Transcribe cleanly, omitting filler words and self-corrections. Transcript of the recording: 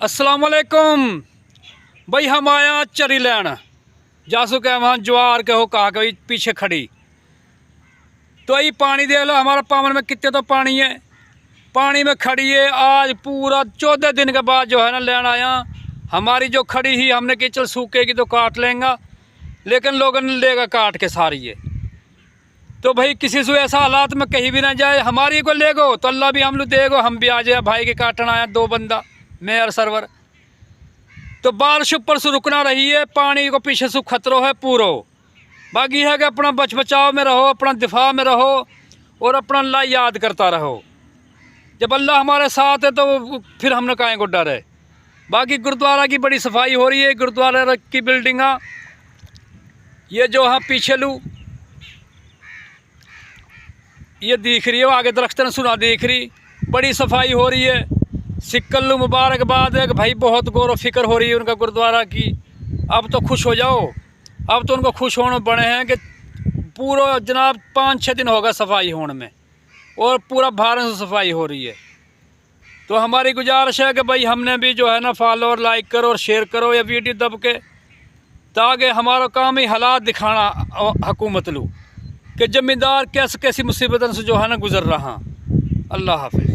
अस्सलाम वालेकुम भाई। हम आया चरी लैन जासू कह वहाँ ज्वार के हो कहा के पीछे खड़ी। तो ये पानी देख लो हमारा पावन में कितने तो पानी है। पानी में खड़ी है आज पूरा 14 दिन के बाद जो है ना लैन आया। हमारी जो खड़ी ही हमने कि चल सूखेगी तो काट लेंगे, लेकिन लोगों ने लेगा काट के सारी ये। तो भाई किसी से ऐसा हालात में कहीं भी ना जाए, हमारी को ले गो तो अल्लाह भी हम लोग देगो, हम भी आ जाए। भाई के काटन आया 2 बंदा मैं और सरवर। तो बारिश ऊपर से रुकना रही है, पानी को पीछे से खतरो है पूरो। बाकी है कि अपना बच बचाव में रहो, अपना दिफा में रहो और अपना अल्लाह याद करता रहो। जब अल्लाह हमारे साथ है तो फिर हमने काहे को डर है। बाकी गुरुद्वारा की बड़ी सफाई हो रही है। गुरुद्वारा की बिल्डिंगा ये जो हाँ पीछे लू ये दिख रही है, आगे दरख्त ने सुना दिख रही, बड़ी सफाई हो रही है। सिक्कल्लू मुबारकबाद है कि भाई बहुत गौर फिक्र हो रही है उनका गुरुद्वारा की। अब तो खुश हो जाओ, अब तो उनको खुश होने बने हैं कि पूरा जनाब 5-6 दिन होगा सफाई होने में और पूरा भारत से सफाई हो रही है। तो हमारी गुजारिश है कि भाई हमने भी जो है ना फॉलो और लाइक करो और शेयर करो या वीडियो दब के, ताकि हमारा काम ही हालात दिखाना हुकूमत लू कि ज़मींदार कैसी कैसी मुसीबतों से जो है ना गुजर रहा। अल्लाह हाफिज़।